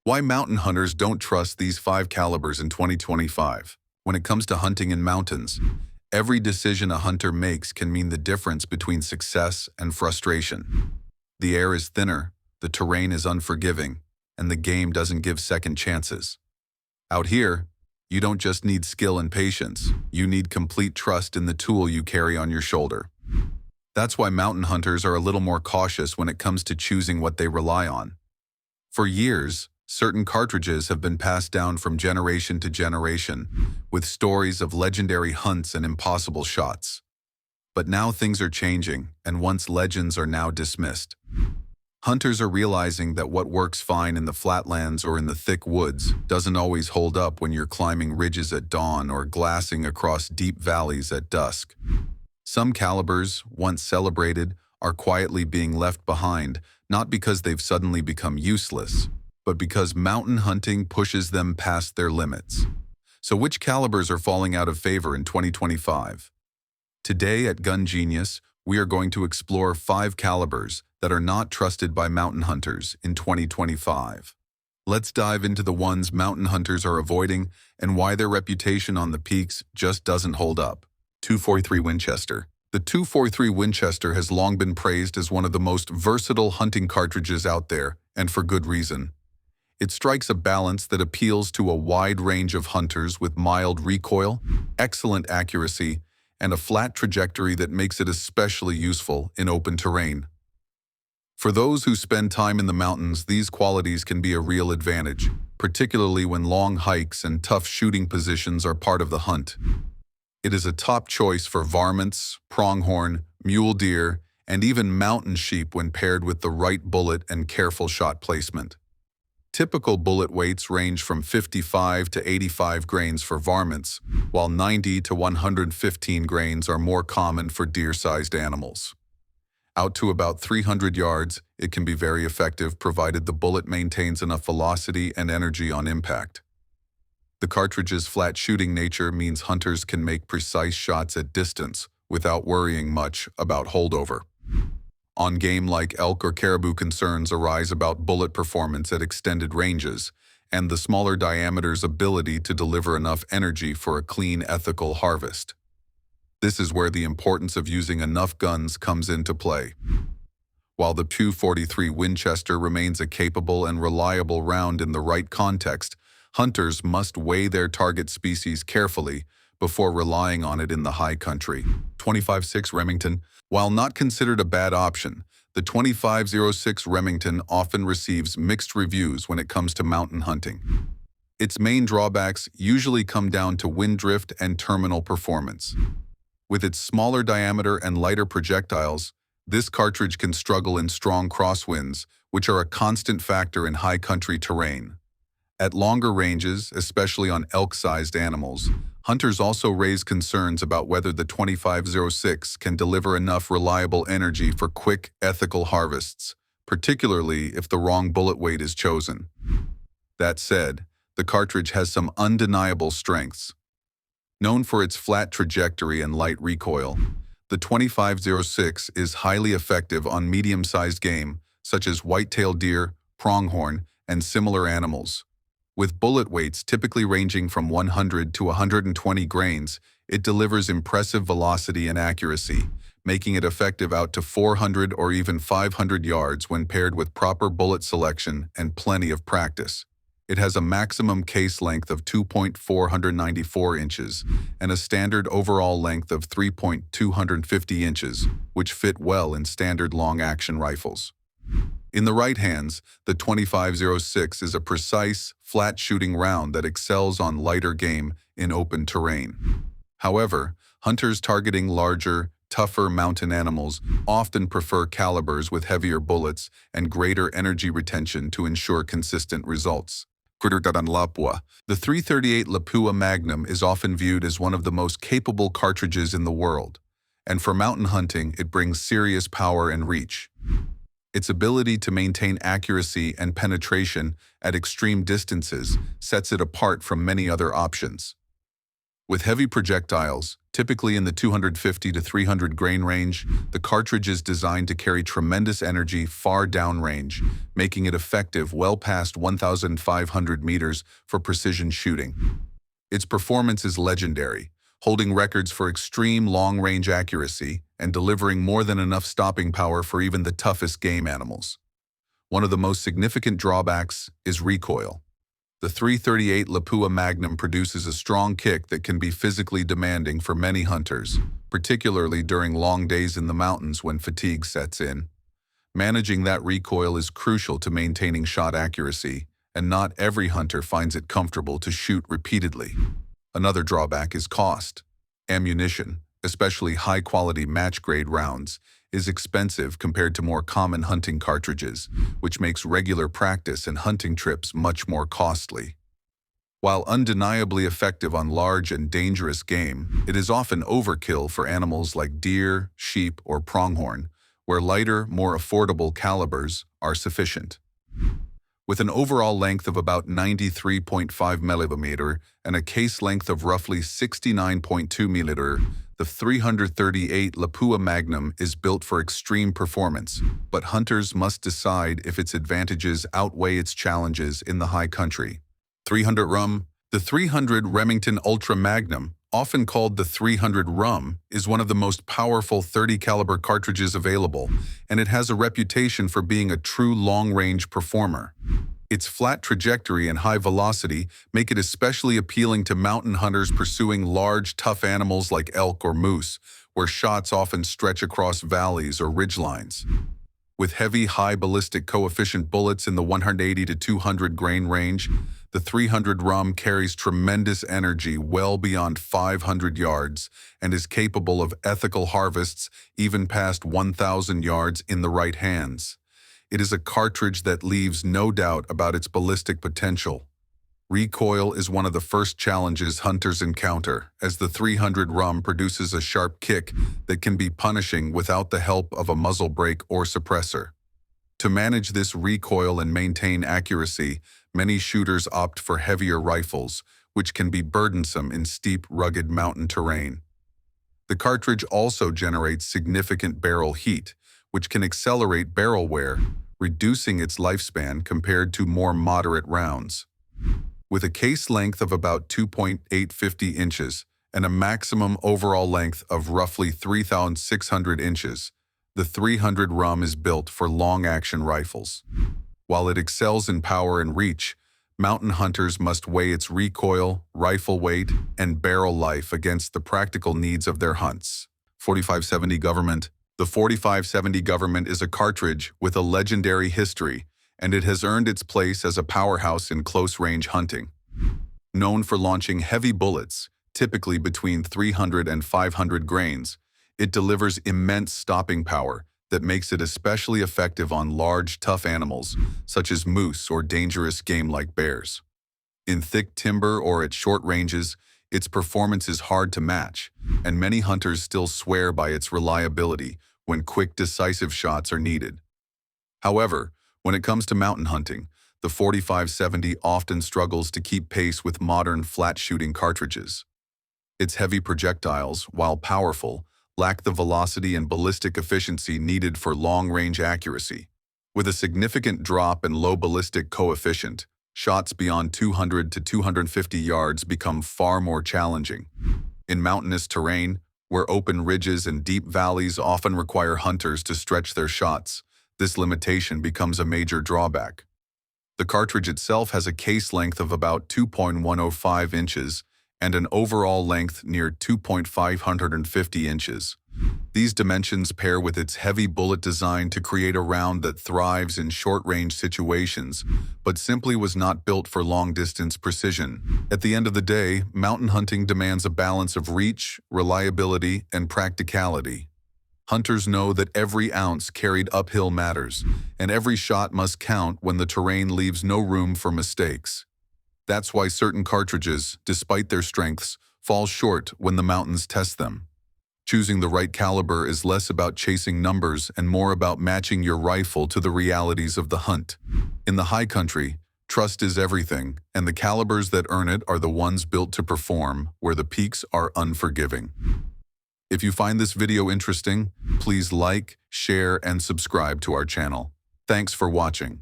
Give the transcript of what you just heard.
Why mountain hunters don't trust these 5 calibers in 2025. When it comes to hunting in mountains, every decision a hunter makes can mean the difference between success and frustration. The air is thinner, the terrain is unforgiving, and the game doesn't give second chances. Out here, you don't just need skill and patience, you need complete trust in the tool you carry on your shoulder. That's why mountain hunters are a little more cautious when it comes to choosing what they rely on. For years, certain cartridges have been passed down from generation to generation, with stories of legendary hunts and impossible shots. But now things are changing, and once legends are now dismissed. Hunters are realizing that what works fine in the flatlands or in the thick woods doesn't always hold up when you're climbing ridges at dawn or glassing across deep valleys at dusk. Some calibers, once celebrated, are quietly being left behind, not because they've suddenly become useless, but because mountain hunting pushes them past their limits. So which calibers are falling out of favor in 2025? Today at Gun Genius, we are going to explore 5 calibers that are not trusted by mountain hunters in 2025. Let's dive into the ones mountain hunters are avoiding and why their reputation on the peaks just doesn't hold up. 243 Winchester. The 243 Winchester has long been praised as one of the most versatile hunting cartridges out there, and for good reason. It strikes a balance that appeals to a wide range of hunters with mild recoil, excellent accuracy, and a flat trajectory that makes it especially useful in open terrain. For those who spend time in the mountains, these qualities can be a real advantage, particularly when long hikes and tough shooting positions are part of the hunt. It is a top choice for varmints, pronghorn, mule deer, and even mountain sheep when paired with the right bullet and careful shot placement. Typical bullet weights range from 55 to 85 grains for varmints, while 90 to 115 grains are more common for deer-sized animals. Out to about 300 yards, it can be very effective provided the bullet maintains enough velocity and energy on impact. The cartridge's flat shooting nature means hunters can make precise shots at distance without worrying much about holdover. On game like elk or caribou, concerns arise about bullet performance at extended ranges and the smaller diameter's ability to deliver enough energy for a clean, ethical harvest. This is where the importance of using enough guns comes into play. While the 243 Winchester remains a capable and reliable round in the right context, hunters must weigh their target species carefully before relying on it in the high country. 25.6 Remington. While not considered a bad option, the 25.06 Remington often receives mixed reviews when it comes to mountain hunting. Its main drawbacks usually come down to wind drift and terminal performance. With its smaller diameter and lighter projectiles, this cartridge can struggle in strong crosswinds, which are a constant factor in high country terrain. At longer ranges, especially on elk-sized animals, hunters also raise concerns about whether the 25.06 can deliver enough reliable energy for quick, ethical harvests, particularly if the wrong bullet weight is chosen. That said, the cartridge has some undeniable strengths. Known for its flat trajectory and light recoil, the 25.06 is highly effective on medium-sized game, such as white-tailed deer, pronghorn, and similar animals. With bullet weights typically ranging from 100 to 120 grains, it delivers impressive velocity and accuracy, making it effective out to 400 or even 500 yards when paired with proper bullet selection and plenty of practice. It has a maximum case length of 2.494 inches and a standard overall length of 3.250 inches, which fit well in standard long-action rifles. In the right hands, the 25.06 is a precise, flat-shooting round that excels on lighter game in open terrain. However, hunters targeting larger, tougher mountain animals often prefer calibers with heavier bullets and greater energy retention to ensure consistent results. Lapua. The 338 Lapua Magnum is often viewed as one of the most capable cartridges in the world, and for mountain hunting, it brings serious power and reach. Its ability to maintain accuracy and penetration at extreme distances sets it apart from many other options. With heavy projectiles, typically in the 250 to 300 grain range, the cartridge is designed to carry tremendous energy far downrange, making it effective well past 1,500 meters for precision shooting. Its performance is legendary, holding records for extreme long-range accuracy and delivering more than enough stopping power for even the toughest game animals. One of the most significant drawbacks is recoil. The .338 Lapua Magnum produces a strong kick that can be physically demanding for many hunters, particularly during long days in the mountains when fatigue sets in. Managing that recoil is crucial to maintaining shot accuracy, and not every hunter finds it comfortable to shoot repeatedly. Another drawback is cost. Ammunition, especially high-quality match-grade rounds, is expensive compared to more common hunting cartridges, which makes regular practice and hunting trips much more costly. While undeniably effective on large and dangerous game, it is often overkill for animals like deer, sheep, or pronghorn, where lighter, more affordable calibers are sufficient. With an overall length of about 93.5 mm and a case length of roughly 69.2 mm, the .338 Lapua Magnum is built for extreme performance, but hunters must decide if its advantages outweigh its challenges in the high country. 300 Rum. The .300 Remington Ultra Magnum, often called the .300 Rum, is one of the most powerful .30 caliber cartridges available, and it has a reputation for being a true long-range performer. Its flat trajectory and high velocity make it especially appealing to mountain hunters pursuing large, tough animals like elk or moose, where shots often stretch across valleys or ridgelines. With heavy, high ballistic coefficient bullets in the 180 to 200 grain range, the .300 Rum carries tremendous energy well beyond 500 yards and is capable of ethical harvests even past 1,000 yards in the right hands. It is a cartridge that leaves no doubt about its ballistic potential. Recoil is one of the first challenges hunters encounter, as the .300 Rum produces a sharp kick that can be punishing without the help of a muzzle brake or suppressor. To manage this recoil and maintain accuracy, many shooters opt for heavier rifles, which can be burdensome in steep, rugged mountain terrain. The cartridge also generates significant barrel heat, which can accelerate barrel wear, reducing its lifespan compared to more moderate rounds. With a case length of about 2.850 inches and a maximum overall length of roughly 3,600 inches, the .300 Rum is built for long-action rifles. While it excels in power and reach, mountain hunters must weigh its recoil, rifle weight, and barrel life against the practical needs of their hunts. 4570 Government. The 4570 Government is a cartridge with a legendary history, and it has earned its place as a powerhouse in close-range hunting. Known for launching heavy bullets, typically between 300 and 500 grains, it delivers immense stopping power that makes it especially effective on large, tough animals, such as moose or dangerous game like bears. In thick timber or at short ranges, its performance is hard to match, and many hunters still swear by its reliability when quick, decisive shots are needed. However, when it comes to mountain hunting, the 4570 often struggles to keep pace with modern flat-shooting cartridges. Its heavy projectiles, while powerful, lack the velocity and ballistic efficiency needed for long-range accuracy. With a significant drop in low ballistic coefficient, shots beyond 200 to 250 yards become far more challenging. In mountainous terrain, where open ridges and deep valleys often require hunters to stretch their shots, this limitation becomes a major drawback. The cartridge itself has a case length of about 2.105 inches and an overall length near 2.550 inches. These dimensions pair with its heavy bullet design to create a round that thrives in short-range situations, but simply was not built for long-distance precision. At the end of the day, mountain hunting demands a balance of reach, reliability, and practicality. Hunters know that every ounce carried uphill matters, and every shot must count when the terrain leaves no room for mistakes. That's why certain cartridges, despite their strengths, fall short when the mountains test them. Choosing the right caliber is less about chasing numbers and more about matching your rifle to the realities of the hunt. In the high country, Trust is everything, and the calibers that earn it are the ones built to perform, where the peaks are unforgiving. If you find this video interesting, please like, share, and subscribe to our channel. Thanks for watching.